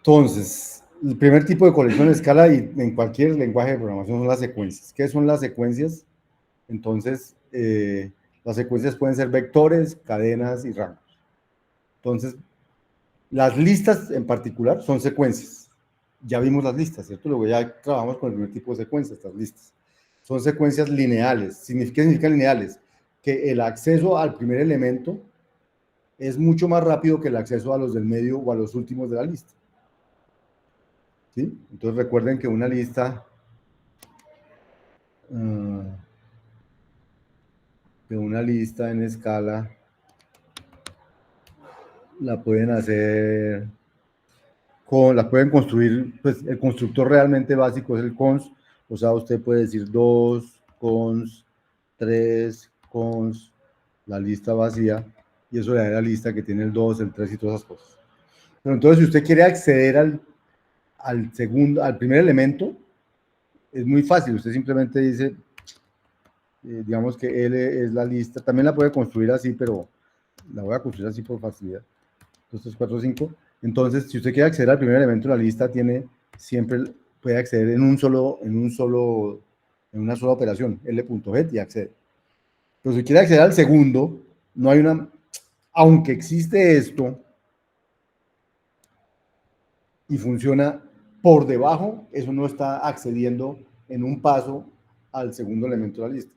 Entonces, el primer tipo de colección de escala y en cualquier lenguaje de programación son las secuencias. ¿Qué son las secuencias? Entonces, las secuencias pueden ser vectores, cadenas y rangos. Entonces, las listas en particular son secuencias. Ya vimos las listas, ¿cierto? Luego ya trabajamos con el primer tipo de secuencias, estas listas. Son secuencias lineales. ¿Qué significan lineales? Que el acceso al primer elemento es mucho más rápido que el acceso a los del medio o a los últimos de la lista. ¿Sí? Entonces recuerden que una lista en escala la pueden hacer la pueden construir, pues el constructor realmente básico es el cons, o sea, usted puede decir 2 cons, 3 cons, la lista vacía, y eso le da la lista que tiene el 2, el 3 y todas esas cosas. Pero entonces, si usted quiere acceder al primer elemento, es muy fácil, usted simplemente dice, digamos que L es la lista, también la puede construir así, pero la voy a construir así por facilidad. 2, 3, 4, 5. Entonces, si usted quiere acceder al primer elemento de la lista, siempre puede acceder en una sola operación, L.get y accede. Pero si quiere acceder al segundo, no hay aunque existe esto y funciona por debajo, eso no está accediendo en un paso al segundo elemento de la lista,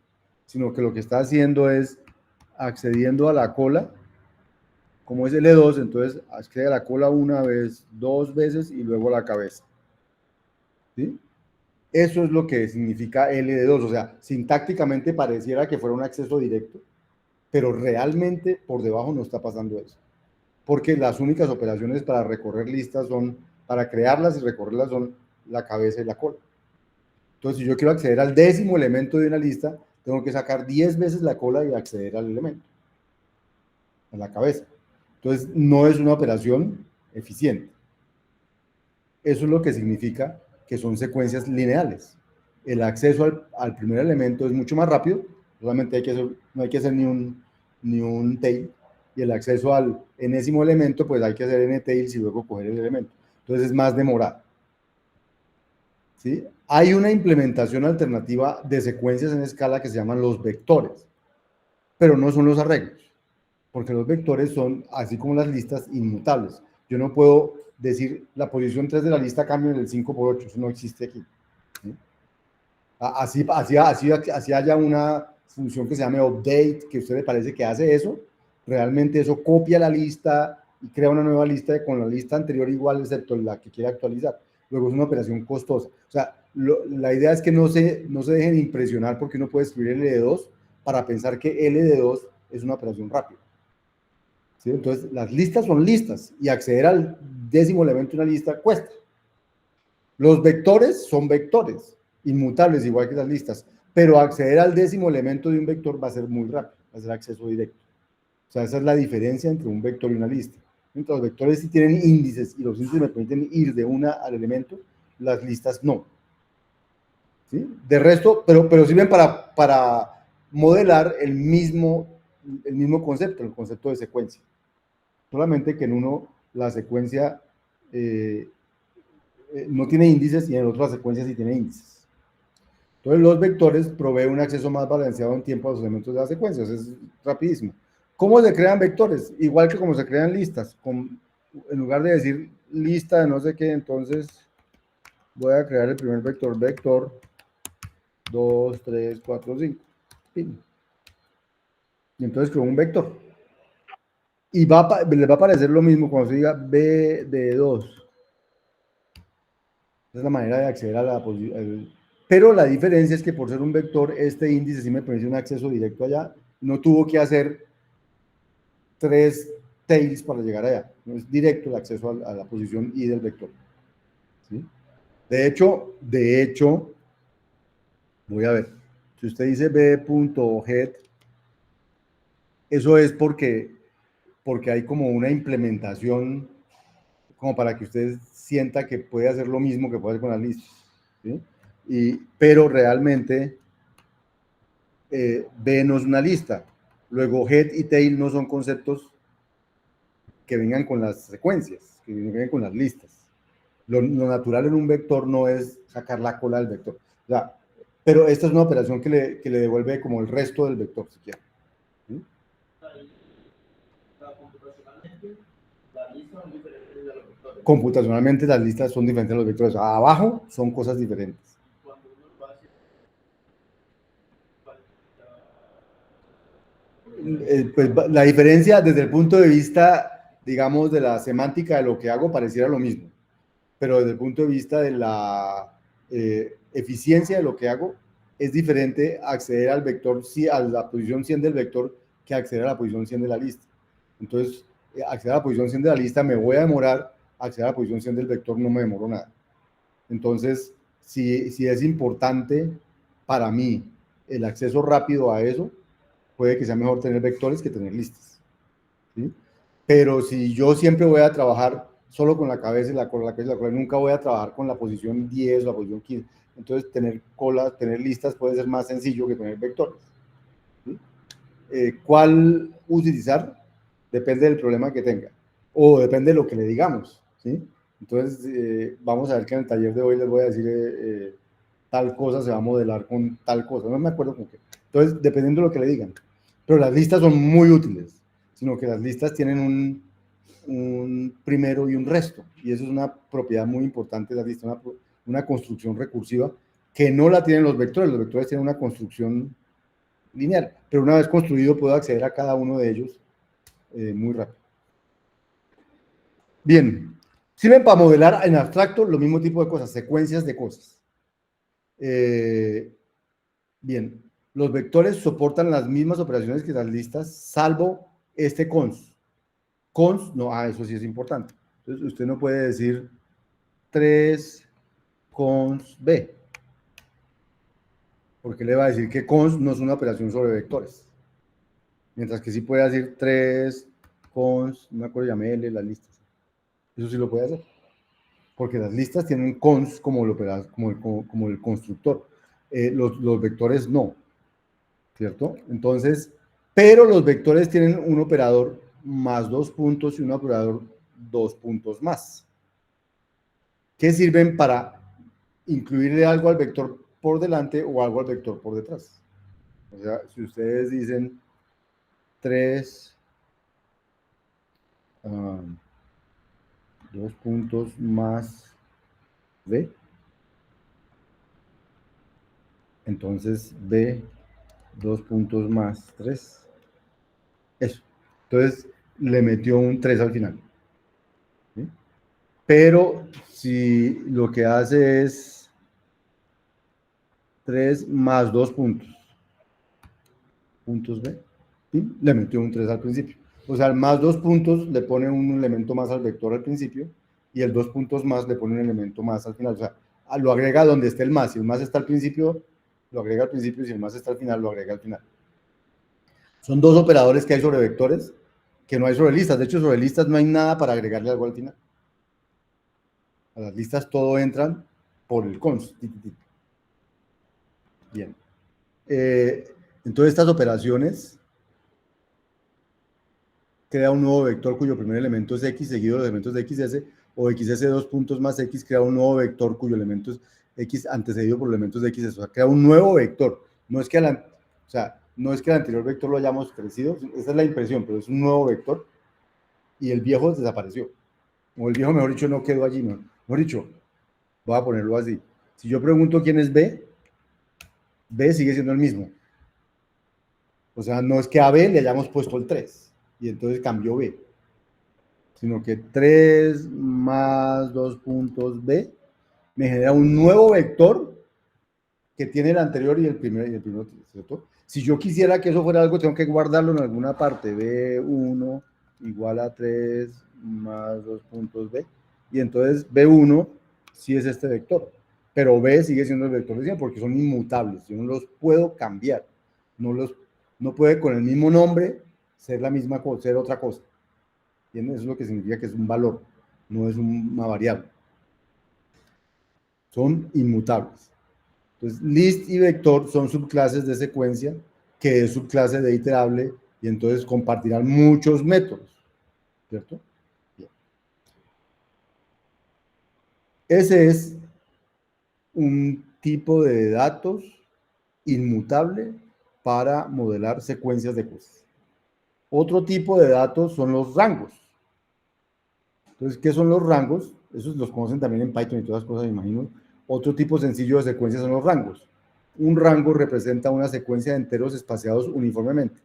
sino que lo que está haciendo es accediendo a la cola. Como es L2, entonces accede a la cola una vez, 2 veces y luego a la cabeza. ¿Sí? Eso es lo que significa LD2, o sea, sintácticamente pareciera que fuera un acceso directo, pero realmente por debajo no está pasando eso, porque las únicas operaciones para recorrer listas para crearlas y recorrerlas son la cabeza y la cola. Entonces, si yo quiero acceder al 10º elemento de una lista, tengo que sacar 10 veces la cola y acceder al elemento, a la cabeza. Entonces, no es una operación eficiente. Eso es lo que significa que son secuencias lineales. El acceso al primer elemento es mucho más rápido, solamente no hay que hacer ni un tail, y el acceso al enésimo elemento, pues hay que hacer n-tails y luego coger el elemento. Entonces es más demorado. ¿Sí? Hay una implementación alternativa de secuencias en escala que se llaman los vectores, pero no son los arreglos, porque los vectores son, así como las listas, inmutables. Yo no puedo decir la posición 3 de la lista cambia en el 5 por 8, eso no existe aquí. ¿Sí? Así haya una función que se llame update, que a usted le parece que hace eso, realmente eso copia la lista y crea una nueva lista con la lista anterior igual, excepto la que quiere actualizar. Luego es una operación costosa. O sea, la idea es que no se dejen impresionar porque uno puede escribir LD2 para pensar que LD2 es una operación rápida. ¿Sí? Entonces, las listas son listas y acceder al 10º elemento de una lista cuesta. Los vectores son vectores, inmutables, igual que las listas, pero acceder al 10º elemento de un vector va a ser muy rápido, va a ser acceso directo. O sea, esa es la diferencia entre un vector y una lista. Mientras los vectores sí tienen índices y los índices me permiten ir de una al elemento, las listas no. ¿Sí? De resto, pero sirven para modelar el mismo concepto, el concepto de secuencia. Solamente que en uno la secuencia no tiene índices y en otras secuencias sí tiene índices. Entonces los vectores proveen un acceso más balanceado en tiempo a los elementos de las secuencias, es rapidísimo. ¿Cómo se crean vectores? Igual que como se crean listas, en lugar de decir lista de no sé qué, entonces voy a crear el primer vector 2, 3, 4, 5. Y entonces creo un vector. Y les va a aparecer lo mismo cuando se diga B de 2. Esa es la manera de acceder a la posición. Pero la diferencia es que por ser un vector, este índice sí me permite un acceso directo allá. No tuvo que hacer 3 tails para llegar allá. No es directo el acceso a la posición I del vector. ¿Sí? De hecho, voy a ver. Si usted dice b.head, eso es porque hay como una implementación como para que usted sienta que puede hacer lo mismo que puede hacer con las listas. ¿Sí? Pero realmente B no es una lista. Luego head y tail no son conceptos que vengan con las secuencias, que vengan con las listas. Lo natural en un vector no es sacar la cola del vector. O sea, pero esta es una operación que le devuelve como el resto del vector, si quiere. ¿Sí? Computacionalmente las listas son diferentes a los vectores. Abajo son cosas diferentes. Pues la diferencia desde el punto de vista, digamos, de la semántica de lo que hago pareciera lo mismo, pero desde el punto de vista de la eficiencia de lo que hago, es diferente acceder al vector, a la posición 100 del vector que acceder a la posición 100 de la lista. Entonces, acceder a la posición 100 de la lista me voy a demorar, acceder a la posición 100 del vector no me demoro nada. Entonces, si es importante para mí el acceso rápido a eso, puede que sea mejor tener vectores que tener listas. ¿Sí? Pero si yo siempre voy a trabajar solo con la cabeza y la cola, nunca voy a trabajar con la posición 10 o la posición 15. Entonces, tener colas, tener listas puede ser más sencillo que tener vectores. ¿Sí? ¿Cuál utilizar? Depende del problema que tenga. O depende de lo que le digamos. ¿Sí? Entonces, vamos a ver que en el taller de hoy les voy a decir tal cosa se va a modelar con tal cosa. No me acuerdo con qué. Entonces, dependiendo de lo que le digan. Pero las listas son muy útiles, sino que las listas tienen un primero y un resto. Y eso es una propiedad muy importante de la lista, una construcción recursiva que no la tienen los vectores. Los vectores tienen una construcción lineal, pero una vez construido puedo acceder a cada uno de ellos muy rápido. Bien, sirven para modelar en abstracto lo mismo tipo de cosas, secuencias de cosas. Bien, los vectores soportan las mismas operaciones que las listas, salvo este cons. Cons, no, eso sí es importante. Entonces, usted no puede decir 3 cons B, porque le va a decir que cons no es una operación sobre vectores. Mientras que sí puede decir 3 cons, no me acuerdo, llamé L las listas. Eso sí lo puede hacer. Porque las listas tienen cons como el constructor. Los vectores no, ¿cierto? Entonces, pero los vectores tienen un operador más 2 puntos y un operador 2 puntos más, que sirven para incluirle algo al vector por delante o algo al vector por detrás. O sea, si ustedes dicen 3, 2 puntos más B, entonces B, 2 puntos más 3, eso. Entonces le metió un 3 al final. ¿Sí? Pero si lo que hace es 3 más 2 puntos, puntos B, ¿sí? Le metió un 3 al principio. O sea, más 2 puntos le pone un elemento más al vector al principio y el 2 puntos más le pone un elemento más al final. O sea, lo agrega donde esté el más. Si el más está al principio, lo agrega al principio, y si el más está al final, lo agrega al final. Son dos operadores que hay sobre vectores, que no hay sobre listas. De hecho, sobre listas no hay nada para agregarle algo al final. A las listas todo entran por el const. Bien. Entonces, estas operaciones crea un nuevo vector cuyo primer elemento es x seguido de los elementos de xs, o xs 2 puntos más x crea un nuevo vector cuyo elemento es x antecedido por elementos de xs. O sea, crea un nuevo vector. No es que no es que el anterior vector lo hayamos crecido, esa es la impresión, pero es un nuevo vector y el viejo desapareció. O el viejo, mejor dicho, no quedó allí. Mejor dicho, voy a ponerlo así. Si yo pregunto quién es B, B sigue siendo el mismo. O sea, no es que a B le hayamos puesto el 3 y entonces cambió B, sino que 3 más 2 puntos B me genera un nuevo vector que tiene el anterior y el primero, ¿cierto? Si yo quisiera que eso fuera algo, tengo que guardarlo en alguna parte. B1 igual a 3 más 2 puntos B. Y entonces B1 sí es este vector, pero B sigue siendo el vector de siempre porque son inmutables. Yo no los puedo cambiar. No puede con el mismo nombre ser la misma cosa, ser otra cosa. ¿Entiendes? Eso es lo que significa que es un valor, no es una variable. Son inmutables. Entonces, list y vector son subclases de secuencia, que es subclase de iterable, y entonces compartirán muchos métodos, ¿cierto? Bien. Ese es un tipo de datos inmutable para modelar secuencias de cosas. Otro tipo de datos son los rangos. Entonces, ¿qué son los rangos? Esos los conocen también en Python y todas las cosas, me imagino. Otro tipo sencillo de secuencias son los rangos. Un rango representa una secuencia de enteros espaciados uniformemente.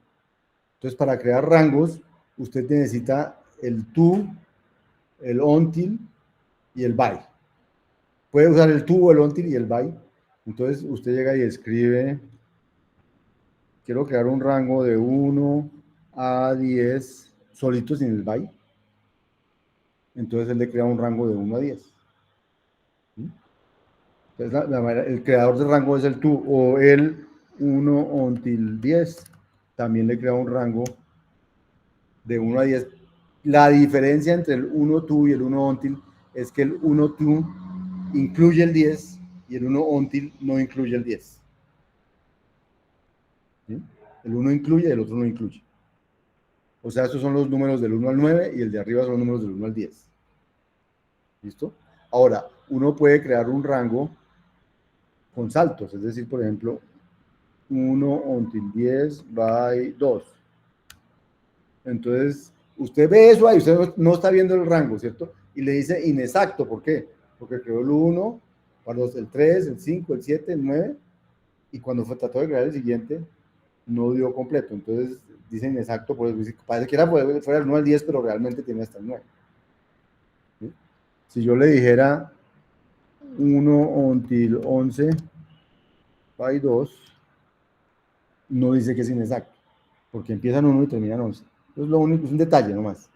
Entonces, para crear rangos, usted necesita el to, el until y el by. Puede usar el to, el until y el by. Entonces, usted llega y escribe, quiero crear un rango de 1 a 10 solitos sin el by. Entonces, él le crea un rango de 1 a 10. Entonces, el creador de rango es el to, o el 1 until 10. También le crea un rango de 1 a 10. La diferencia entre el 1 to y el 1 until es que el 1 to incluye el 10 y el 1 until no incluye el 10. ¿Sí? El 1 incluye y el otro no incluye. O sea, estos son los números del 1 al 9 y el de arriba son los números del 1 al 10. ¿Listo? Ahora, uno puede crear un rango con saltos, es decir, por ejemplo, 1 until 10 by 2. Entonces, usted ve eso ahí, usted no está viendo el rango, ¿cierto? Y le dice inexacto, ¿por qué? Porque creó el 1, el 3, el 5, el 7, el 9, y cuando trató de crear el siguiente, no dio completo. Entonces, dice inexacto, pues parece que era fuera el 1 al 10, pero realmente tiene hasta el 9. ¿Sí? Si yo le dijera 1 until 11 by 2, no dice que es inexacto, porque empiezan 1 y terminan 11. Entonces, lo único es un detalle nomás.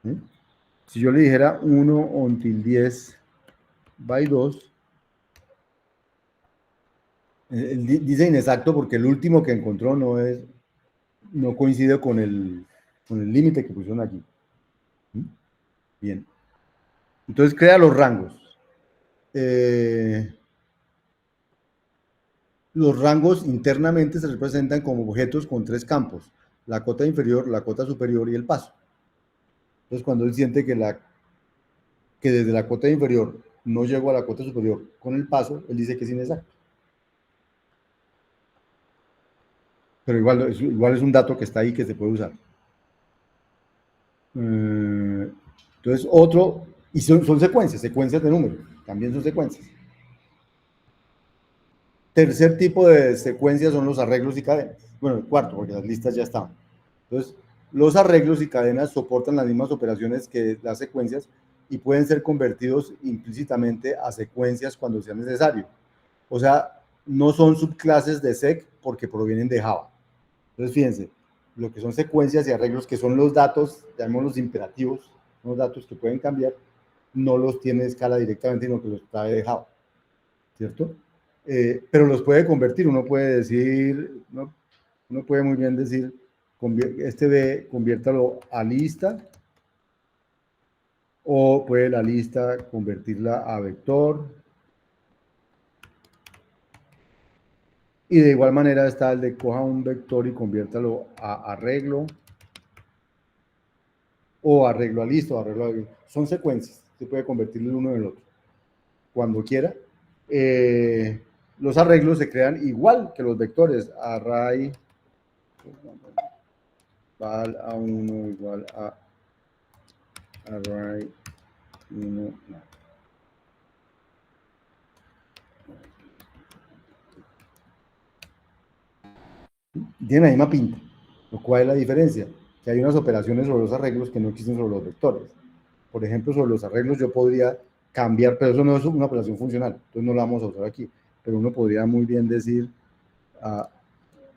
¿Sí? Si yo le dijera 1 until 10 by 2, dice inexacto porque el último que encontró no coincide con el límite que pusieron aquí. Bien. Entonces crea los rangos. Los rangos internamente se representan como objetos con 3 campos: la cota inferior, la cota superior y el paso. Entonces, cuando él siente que desde la cota inferior no llegó a la cota superior con el paso, él dice que es inexacto. Pero igual es un dato que está ahí que se puede usar. Entonces, y son secuencias de números, también son secuencias. Tercer tipo de secuencias son los arreglos y cadenas. Bueno, el cuarto, porque las listas ya estaban. Entonces, los arreglos y cadenas soportan las mismas operaciones que las secuencias y pueden ser convertidos implícitamente a secuencias cuando sea necesario. O sea, no son subclases de sec porque provienen de Java. Entonces, fíjense, lo que son secuencias y arreglos, que son los datos, llamémoslos imperativos, los datos que pueden cambiar, no los tiene escala directamente, sino que los trae de Java, ¿cierto? Pero los puede convertir, uno puede decir, uno puede muy bien decir, este B conviértalo a lista, o puede la lista convertirla a vector, y de igual manera está el de coja un vector y conviértalo a arreglo, o arreglo a lista, o arreglo a... Son secuencias, se puede convertir el uno en el otro, cuando quiera. Los arreglos se crean igual que los vectores, array val a 1 igual a array 1. Tiene la misma pinta. ¿Cuál es la diferencia? Que hay unas operaciones sobre los arreglos que no existen sobre los vectores. Por ejemplo, sobre los arreglos yo podría cambiar, pero eso no es una operación funcional, entonces no la vamos a usar aquí. Pero uno podría muy bien decir,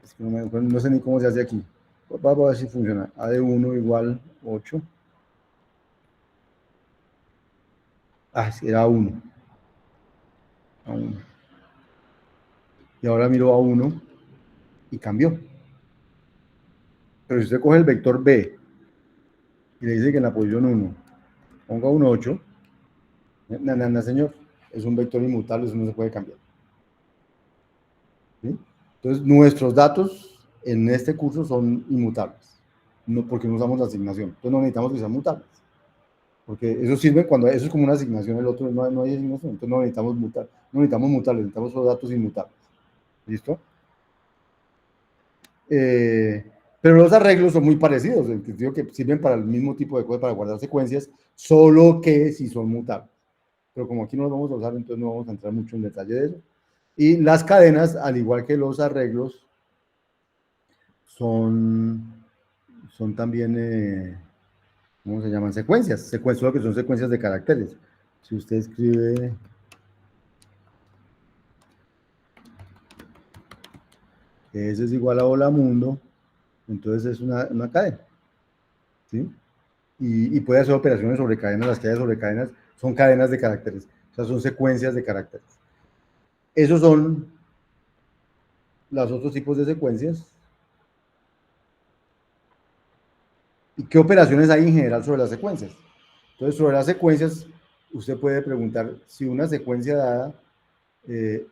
es que no sé ni cómo se hace aquí. Vamos a ver si funciona. A de 1 igual 8. Sí, era 1. A 1. Y ahora miro a 1 y cambió. Pero si usted coge el vector B y le dice que en la posición 1 ponga un 8, señor, es un vector inmutable, eso no se puede cambiar. ¿Sí? Entonces, nuestros datos en este curso son inmutables, no porque no usamos la asignación, entonces no necesitamos que sean mutables. porque eso sirve cuando eso es como una asignación, el otro no hay asignación, entonces no necesitamos mutar, no necesitamos mutarles, necesitamos los datos inmutables. ¿Listo? Pero los arreglos son muy parecidos, en el sentido que sirven para el mismo tipo de cosas, para guardar secuencias, solo que si son mutables. Pero como aquí no los vamos a usar, entonces no vamos a entrar mucho en detalle de eso. Y las cadenas, al igual que los arreglos, son también, ¿cómo se llaman? Secuencias, lo que son secuencias de caracteres. Si usted escribe que S es igual a hola mundo, entonces es una cadena, ¿sí? Y puede hacer operaciones sobre cadenas, las cadenas sobre cadenas son cadenas de caracteres, o sea, son secuencias de caracteres. Esos son los otros tipos de secuencias. ¿Y qué operaciones hay en general sobre las secuencias? Entonces, sobre las secuencias, usted puede preguntar si una secuencia dada eh,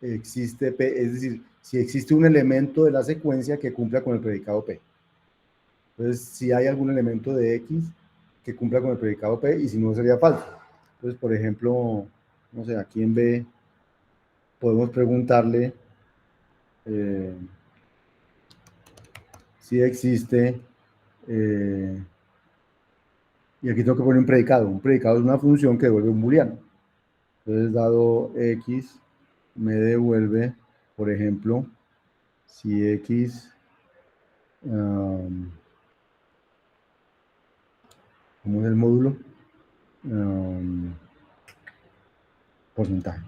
existe P, es decir, si existe un elemento de la secuencia que cumpla con el predicado P. Entonces, si hay algún elemento de X que cumpla con el predicado P y si no sería falso. Entonces, por ejemplo, no sé, aquí en B podemos preguntarle si existe, y aquí tengo que poner un predicado. Un predicado es una función que devuelve un booleano. Entonces, dado X, me devuelve, por ejemplo, si X, ¿cómo es el módulo? Porcentaje.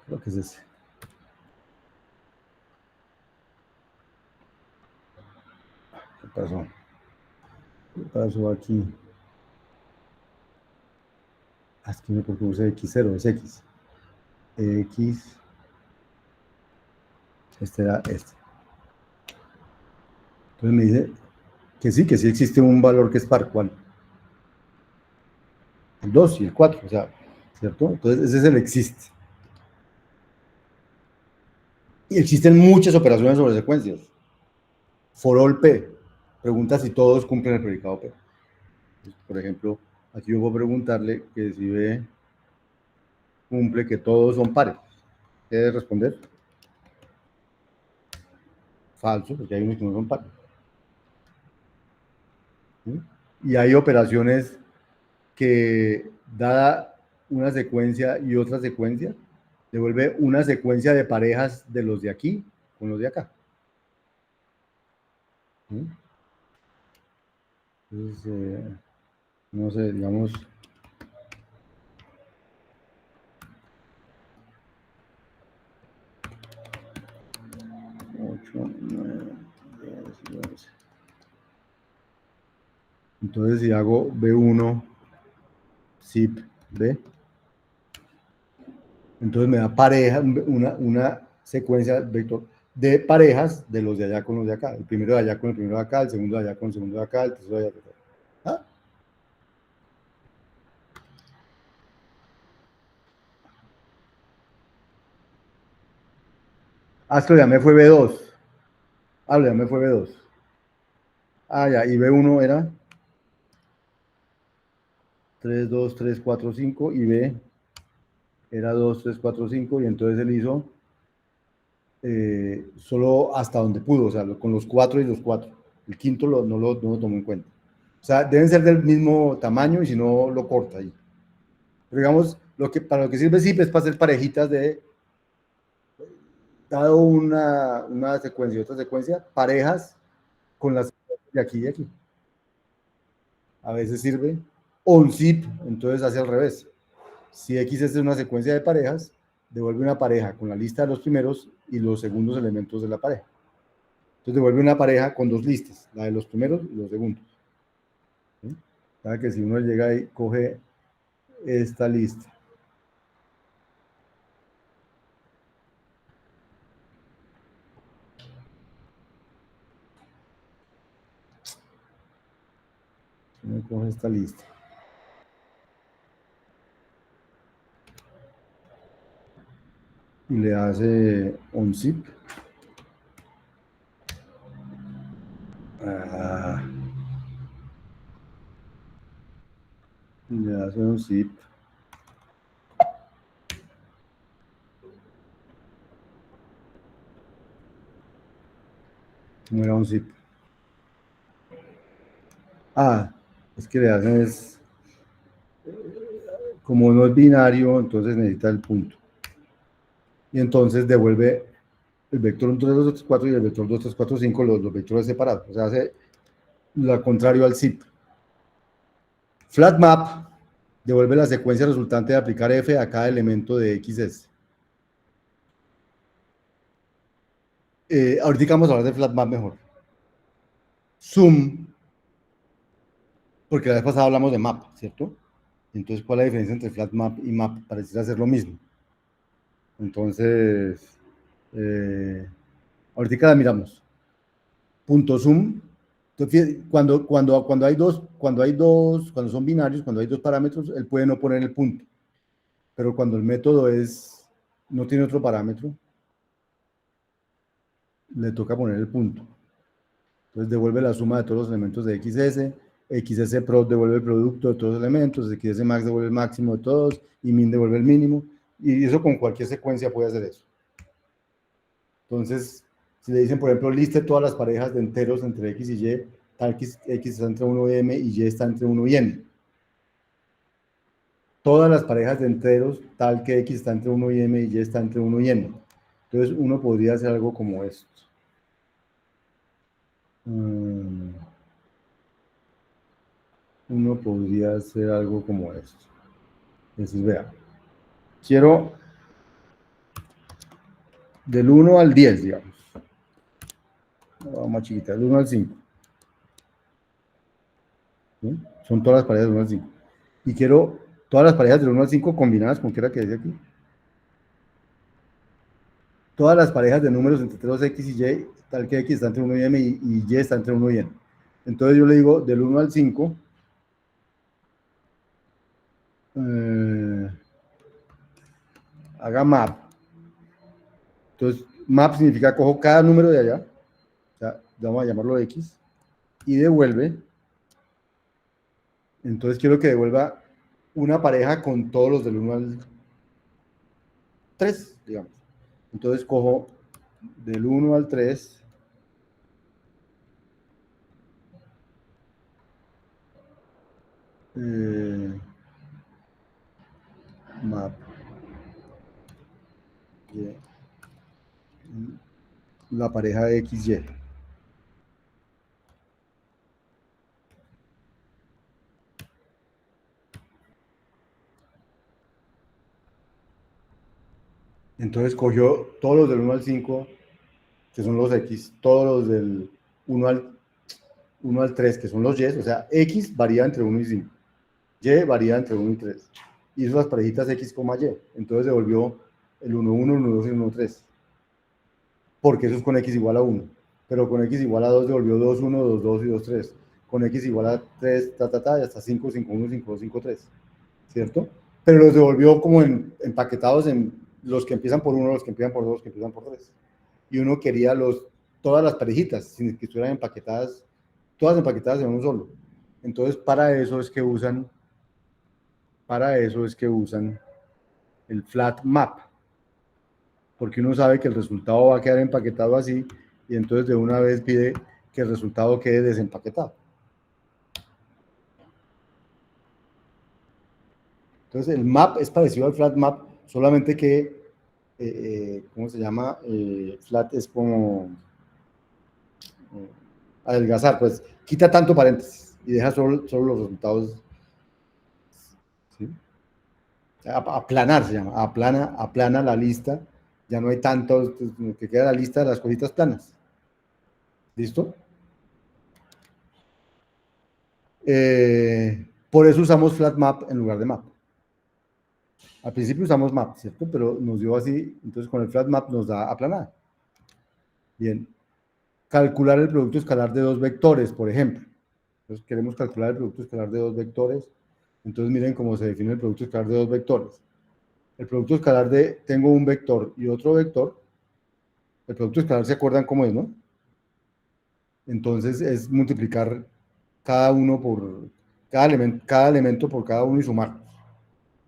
Creo que es ese. ¿Qué pasó? ¿Qué pasó aquí? Es que no porque puse X0, es X. X, este era este. Entonces me dice que sí existe un valor que es par, ¿cuál? El 2 y el 4, o sea, ¿cierto? Entonces ese es el existe. Y existen muchas operaciones sobre secuencias. For all P, pregunta si todos cumplen el predicado P. Entonces, por ejemplo, aquí yo puedo preguntarle que si B cumple que todos son pares. ¿Qué debe responder? Falso, porque hay unos que no son pares. ¿Sí? Y hay operaciones que, dada una secuencia y otra secuencia, devuelve una secuencia de parejas de los de aquí con los de acá. ¿Sí? Entonces, no sé, digamos, 8, 9, 10, 11. Entonces, si hago B1, zip B, entonces me da pareja, una secuencia vector de parejas de los de allá con los de acá. El primero de allá con el primero de acá, el segundo de allá con el segundo de acá, el tercero de allá con el tercero. ¿Ah? Esto ya me fue B2. Ya me fue B2. Ya, y B1 era 3, 2, 3, 4, 5 y B era 2, 3, 4, 5 y entonces él hizo solo hasta donde pudo, o sea, con los 4 y los 4. El quinto no lo tomó en cuenta. O sea, deben ser del mismo tamaño y si no, lo corta ahí. Pero digamos, para lo que sirve zip es para hacer parejitas de, dado una secuencia y otra secuencia, parejas con las de aquí y de aquí. A veces sirve onzip, entonces hace al revés. Si X es una secuencia de parejas, devuelve una pareja con la lista de los primeros y los segundos elementos de la pareja. Entonces devuelve una pareja con dos listas, la de los primeros y los segundos. ¿Sí? Para que si uno llega y coge esta lista, si uno coge esta lista y le hace unzip, Ah, le hace un zip. ¿Cómo era un zip? Ah, es que le hacen es, como no es binario, entonces necesita el punto. Y entonces devuelve el vector 1, 3, 2, 3, 4 y el vector 2, 3, 4, 5, los vectores separados. O sea, hace lo contrario al zip. Flat map devuelve la secuencia resultante de aplicar f a cada elemento de XS. Ahorita vamos a hablar de flat map mejor. Zoom, porque la vez pasada hablamos de map, ¿cierto? Entonces, ¿cuál es la diferencia entre flat map y map? Pareciera ser lo mismo. Entonces, ahorita la miramos. Punto zoom. Entonces, cuando son binarios, cuando hay dos parámetros, él puede no poner el punto. Pero cuando el método no tiene otro parámetro, le toca poner el punto. Entonces devuelve la suma de todos los elementos de XS, XS Pro devuelve el producto de todos los elementos, XS Max devuelve el máximo de todos, y min devuelve el mínimo, y eso con cualquier secuencia puede hacer eso. Entonces, si le dicen, por ejemplo, liste todas las parejas de enteros entre X y Y, tal que X está entre 1 y M y Y está entre 1 y N. Todas las parejas de enteros, tal que X está entre 1 y M y Y está entre 1 y N. Entonces, uno podría hacer algo como esto. Uno podría hacer algo como esto. Entonces, vea, quiero del 1 al 10, digamos. Vamos más chiquita, del 1 al 5. ¿Sí? Son todas las parejas del 1 al 5. Y quiero todas las parejas del 1 al 5 combinadas con quiera que dice aquí. Todas las parejas de números entre 3, X y Y, tal que X está entre 1 y M y Y está entre 1 y N. Entonces yo le digo del 1 al 5, haga map. Entonces, map significa cojo cada número de allá, o sea, vamos a llamarlo X, y devuelve. Entonces quiero que devuelva una pareja con todos los del 1 al 3, digamos. Entonces cojo del 1 al 3. Map. La pareja de XY. Entonces cogió todos los del 1 al 5, que son los X, todos los del 1 al 3, que son los Y, o sea, X varía entre 1 y 5, Y varía entre 1 y 3. Hizo las parejitas X, Y. Entonces devolvió el 1, 1, 1, 2 y 1, 3. Porque eso es con X igual a 1. Pero con X igual a 2 devolvió 2, 1, 2, 2 y 2, 3. Con X igual a 3, y hasta 5, 5, 1, 5, 2, 5, 3. ¿Cierto? Pero los devolvió como empaquetados en los que empiezan por 1, los que empiezan por 2, los que empiezan por 3. Y uno quería todas las parejitas, sin que estuvieran empaquetadas, todas empaquetadas en uno solo. Entonces, para eso es que usan el flat map, porque uno sabe que el resultado va a quedar empaquetado así, y entonces de una vez pide que el resultado quede desempaquetado. Entonces, el map es parecido al flat map, solamente que, ¿cómo se llama? Flat es como adelgazar, pues quita tanto paréntesis y deja solo los resultados. ¿Sí? Aplanar se llama, aplana la lista, ya no hay tantos, que queda la lista de las cositas planas. ¿Listo? Por eso usamos flat map en lugar de map. Al principio usamos map, ¿cierto? Pero nos dio así, entonces con el flat map nos da aplanar. Bien. Calcular el producto escalar de dos vectores, por ejemplo. Entonces queremos calcular el producto escalar de dos vectores. Entonces miren cómo se define el producto escalar de dos vectores. El producto escalar tengo un vector y otro vector. El producto escalar, ¿se acuerdan cómo es, no? Entonces es multiplicar cada uno por cada elemento por cada uno y sumarlos.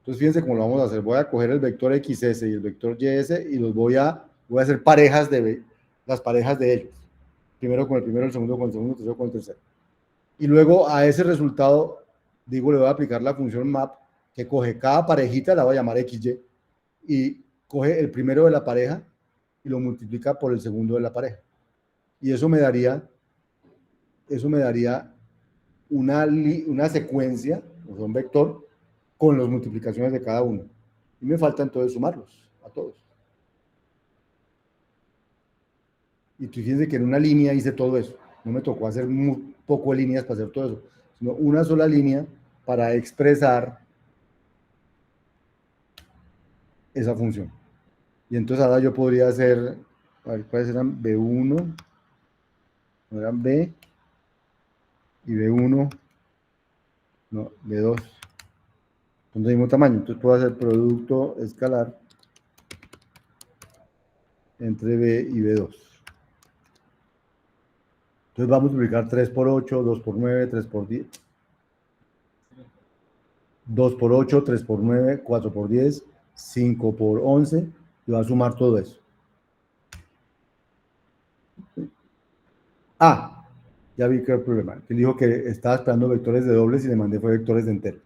Entonces fíjense cómo lo vamos a hacer. Voy a coger el vector XS y el vector YS y voy a hacer parejas las parejas de ellos. Primero con el primero, el segundo con el segundo, el tercero con el tercero. Y luego a ese resultado, digo, le voy a aplicar la función map que coge cada parejita, la voy a llamar XY, y coge el primero de la pareja y lo multiplica por el segundo de la pareja. Y eso me daría una secuencia, o sea, un vector, con las multiplicaciones de cada uno. Y me falta entonces sumarlos a todos. Y fíjense que en una línea hice todo eso. No me tocó hacer muy poco de líneas para hacer todo eso, sino una sola línea para expresar esa función. Y entonces ahora yo podría hacer, a ver, ¿cuáles eran? B1, no eran B, y B1, no, B2. Son del mismo tamaño. Entonces puedo hacer producto escalar entre B y B2. Entonces vamos a multiplicar 3 por 8, 2 por 9, 3 por 10. 2 por 8, 3 por 9, 4 por 10, 5 por 11, y va a sumar todo eso. Ah, ya vi que el problema. Él dijo que estaba esperando vectores de dobles y le mandé fue vectores de enteros.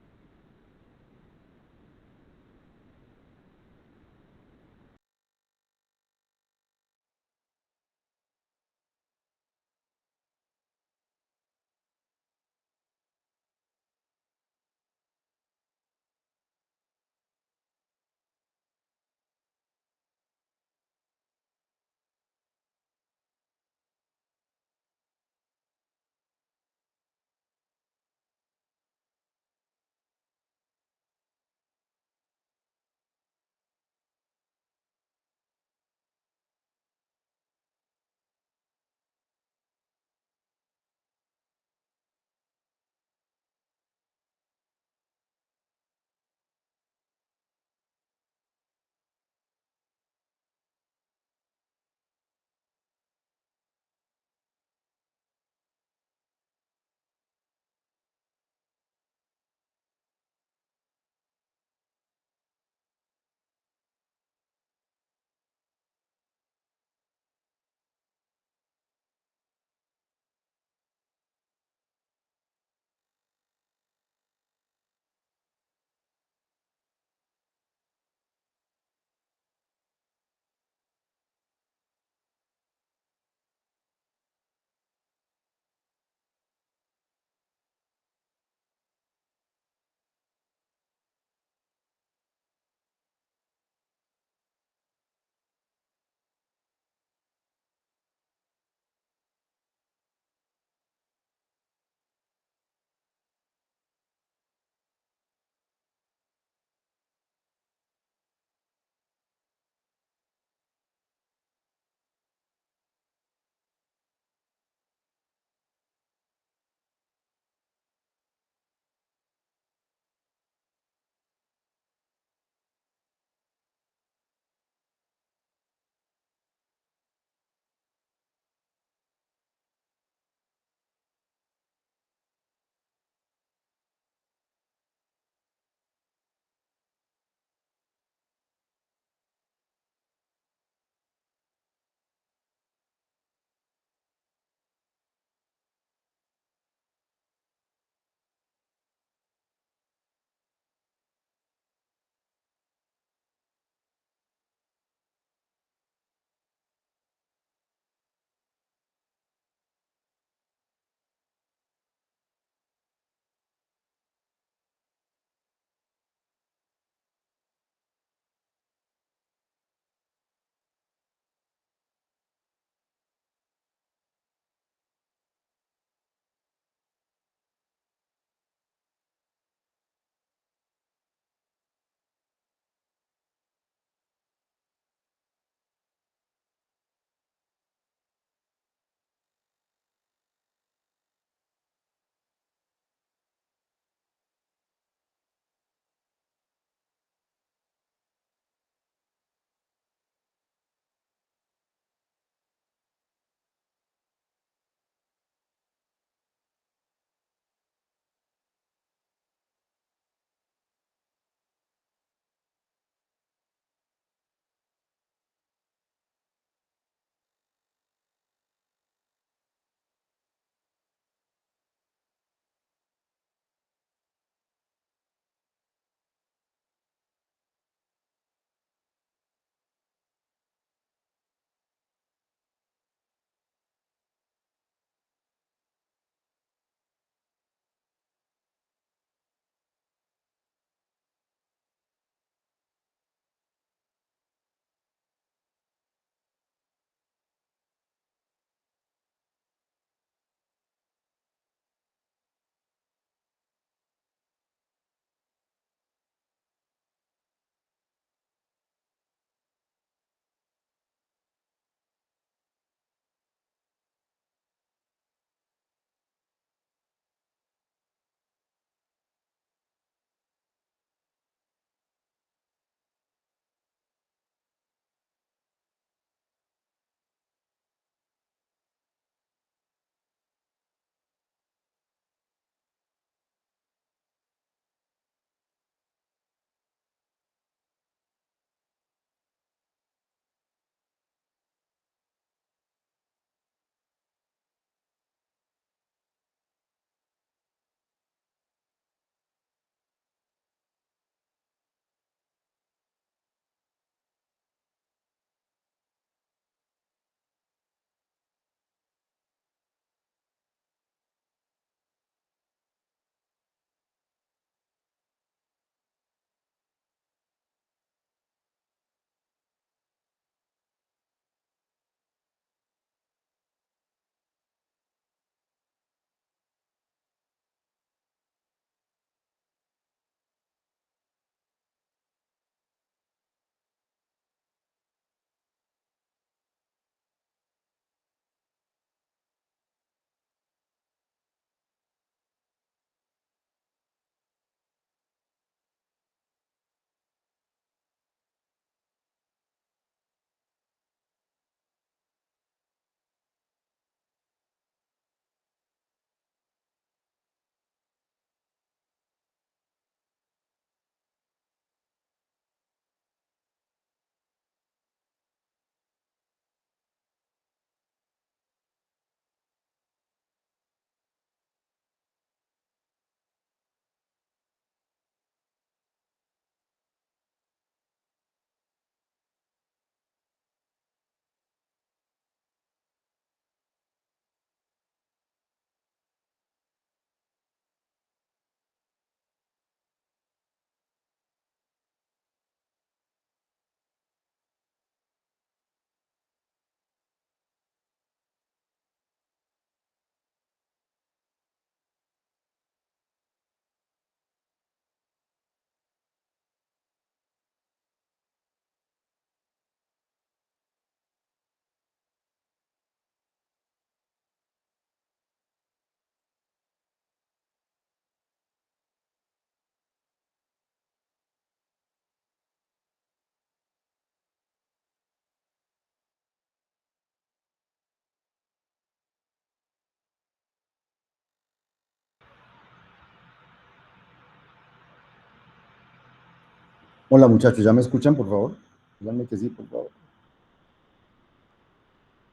Hola muchachos, ¿ya me escuchan, por favor? Díganme que sí, por favor.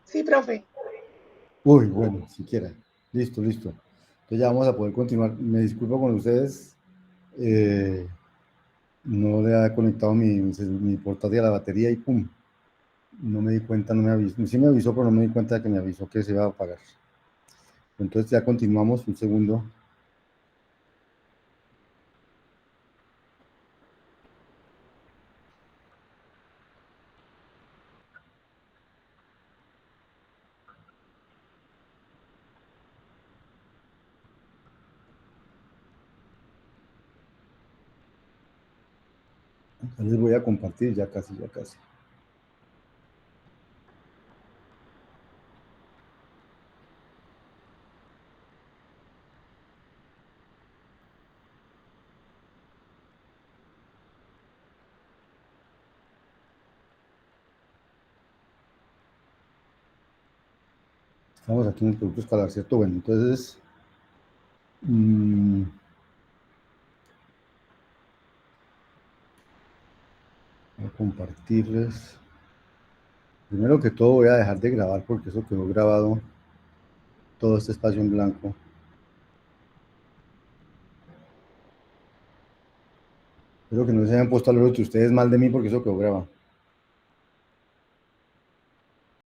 Sí, profe. Uy, bueno, siquiera. Listo, listo. Entonces ya vamos a poder continuar. Me disculpo con ustedes. eh, no le había conectado mi portátil a la batería y ¡pum! No me di cuenta, no me avisó. Sí me avisó, pero no me di cuenta de que me avisó que se iba a apagar. Entonces ya continuamos un segundo. Ya les voy a compartir, ya casi, ya casi. Estamos aquí en el producto escalar, ¿cierto? Bueno, entonces, mm, voy a compartirles. Primero que todo voy a dejar de grabar porque eso quedó grabado, todo este espacio en blanco. Espero que no se hayan puesto a hablar de ustedes mal de mí porque eso quedó grabado.